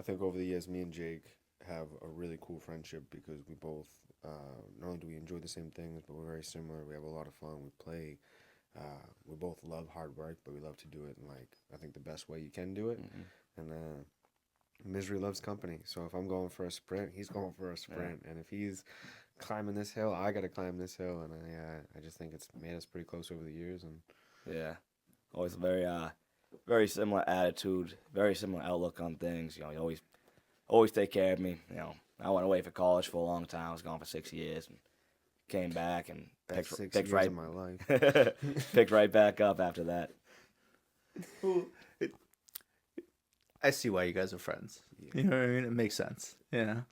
think over the years, me and Jake have a really cool friendship because we both not only do we enjoy the same things, but we're very similar. We have a lot of fun. We play. We both love hard work, but we love to do it in like I think the best way you can do it. Hmm. And misery loves company. So if I'm going for a sprint, he's going for a Yeah. sprint, and if he's climbing this hill, I got to climb this hill. And I just think it's made us pretty close over the years. And Yeah. Always a very similar attitude, very similar outlook on things. You always take care of me. I went away for college for a long time. I was gone for 6 years and came back and best six picked years right of my life. picked right back up after that. Well, I see why you guys are friends. You know what I mean? It makes sense. Yeah.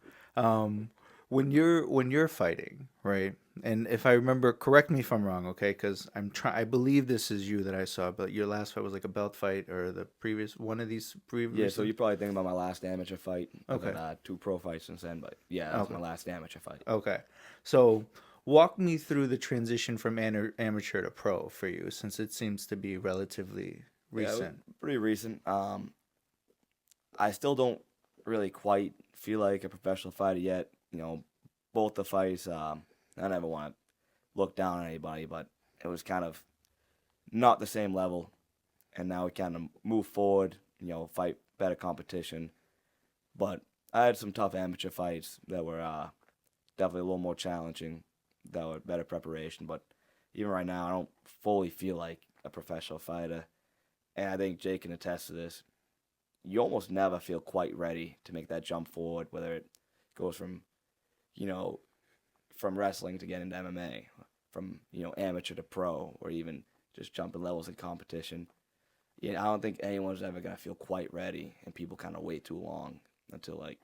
When you're fighting, right? And if I remember, correct me if I'm wrong, okay? Because I believe this is you that I saw, but your last fight was like a belt fight, or the previous one of these previous. Yeah, so you probably think about my last amateur fight. I've Okay. had two pro fights since then, but yeah, that was Okay. my last amateur fight. Okay. So walk me through the transition from amateur to pro for you, since it seems to be relatively Yeah, it was recent. pretty recent. I still don't really quite feel like a professional fighter yet. Both the fights, I never want to look down on anybody, but it was kind of not the same level. And now we kind of move forward, fight better competition. But I had some tough amateur fights that were definitely a little more challenging, that were better preparation. But even right now, I don't fully feel like a professional fighter. And I think Jake can attest to this. You almost never feel quite ready to make that jump forward, whether it goes you know, from wrestling to get into MMA, from, amateur to pro, or even just jumping levels in competition. I don't think anyone's ever going to feel quite ready, and people kind of wait too long until, like,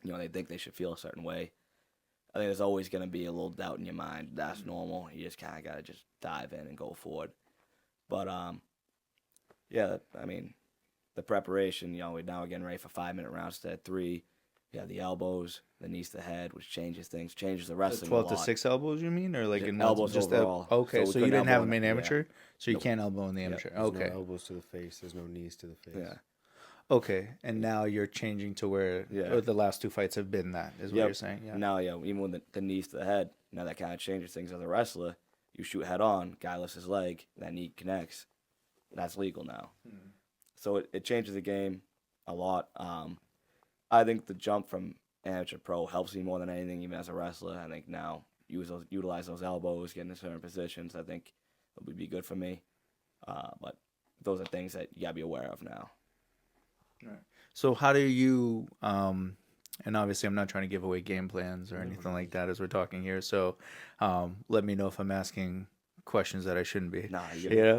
they think they should feel a certain way. I think there's always going to be a little doubt in your mind. That's normal. You just kind of got to just dive in and go forward. But, yeah, I mean, the preparation, we're now getting ready for 5-minute rounds instead of three. You have the elbows, the knees to the head, which changes things, changes the wrestling 12 a to lot. 6 elbows, you mean? Or like Just in elbows just overall. okay, So we so you couldn't didn't have elbow them in yeah. amateur, so you Nope. can't elbow in the Yep. amateur. There's Okay. no elbows to the face. There's no knees to the face. Yeah. Okay. And now you're changing to where Yeah. or the last two fights have been that, is what Yep. you're saying? Yeah. Now, even with the knees to the head, now that kind of changes things as a wrestler. You shoot head on, guy lifts his leg, that knee connects. That's legal now. So it changes the game a lot. I think the jump from amateur to pro helps me more than anything, even as a wrestler. I think now utilize those elbows, get into certain positions. I think it would be good for me. But those are things that you gotta be aware of now. So how do you and obviously I'm not trying to give away game plans or anything like that as we're talking here. So let me know if I'm asking questions that I shouldn't be. Nah,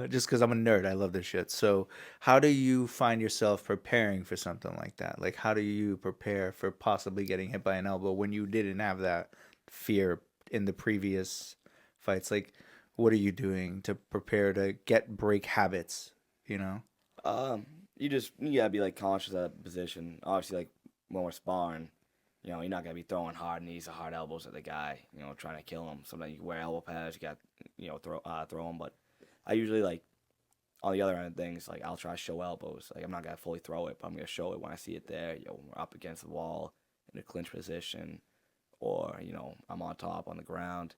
Just because I'm a nerd, I love this shit. So, how do you find yourself preparing for something like that? Like, how do you prepare for possibly getting hit by an elbow when you didn't have that fear in the previous fights? Like, what are you doing to prepare to break habits? You know? You gotta be like conscious of that position. Obviously, like when we're sparring, you're not gonna be throwing hard knees or hard elbows at the guy. Trying to kill him. Sometimes you can wear elbow pads. You got throw them. But I usually like on the other end of things, like I'll try to show elbows. Like I'm not gonna fully throw it, but I'm gonna show it when I see it there. When we're up against the wall in a clinch position, or I'm on top on the ground.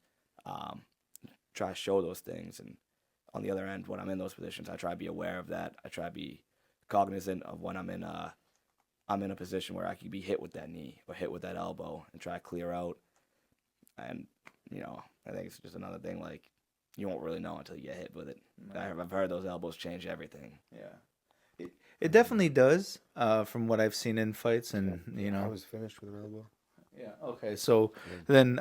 Try to show those things, and on the other end, when I'm in those positions, I try to be aware of that. I try to be cognizant of when I'm in a position where I could be hit with that knee or hit with that elbow, and try to clear out. And I think it's just another thing, like you won't really know until you get hit with it. I've heard those elbows change everything. Yeah. It definitely does, from what I've seen in fights, and I was finished with an elbow. Yeah. Okay. So then,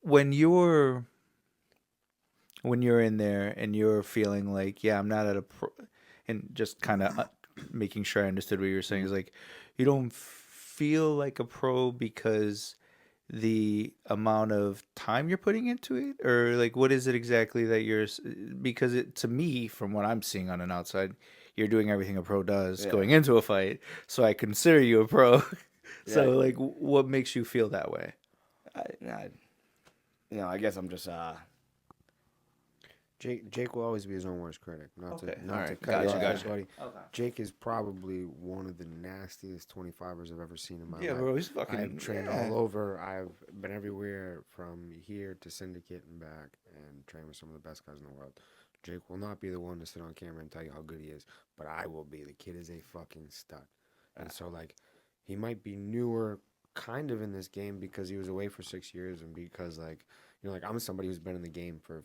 when you're in there and you're feeling like, yeah, I'm not at a pro, and just kind of making sure I understood what you were saying is like, you don't feel like a pro because the amount of time you're putting into it, or like, what is it exactly that because to me, from what I'm seeing on an outside, you're doing everything a pro does Yeah. going into a fight. So I consider you a pro. So Yeah. like, what makes you feel that way? I guess I'm just Jake will always be his own worst critic. Not Okay, to not to alright, cut you gotcha, off, gotcha. buddy. Okay. Jake is probably one of the nastiest 25ers I've ever seen in my Yeah, life. bro, he's fucking. I've trained yeah. all over. I've been everywhere from here to Syndicate and back, and trained with some of the best guys in the world. Jake will not be the one to sit on camera and tell you how good he is, but I will be. The kid is a fucking stud. And so, like, he might be newer kind of in this game because he was away for 6 years, and because, like, like, I'm somebody who's been in the game for,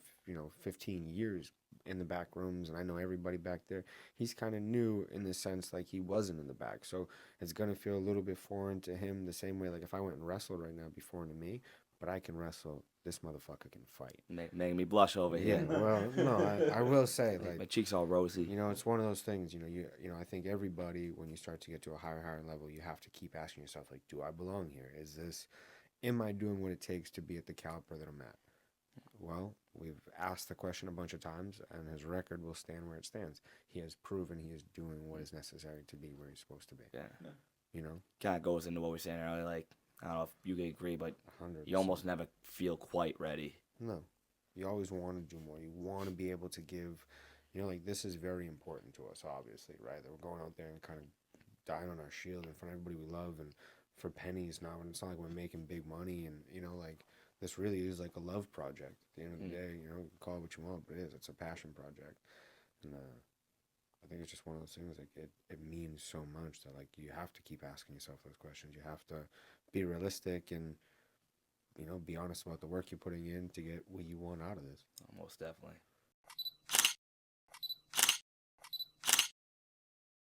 15 years in the back rooms, and I know everybody back there. He's kind of new in the sense, like, he wasn't in the back. So it's going to feel a little bit foreign to him the same way, like, if I went and wrestled right now, it'd be foreign to me, but I can wrestle. This motherfucker can fight. Making me blush over Yeah, here. well, no, I will say, My like, cheeks all rosy. it's one of those things, I think everybody, when you start to get to a higher level, you have to keep asking yourself, like, do I belong here? Am I doing what it takes to be at the caliber that I'm at? Well, we've asked the question a bunch of times, and his record will stand where it stands. He has proven he is doing what is necessary to be where he's supposed to be. Yeah. Kind of goes into what we were saying earlier. Like, I don't know if you could agree, but 100%. you almost never feel quite ready. No. You always want to do more. You want to be able to give, like, this is very important to us, obviously, right? That we're going out there and kind of dying on our shield in front of everybody we love and for pennies now. And it's not like we're making big money. And, like, this really is like a love project. At the end of the day, you can call it what you want, but it is. It's a passion project. And I think it's just one of those things, like, it means so much that, like, you have to keep asking yourself those questions. You have to be realistic and, be honest about the work you're putting in to get what you want out of this. Most definitely.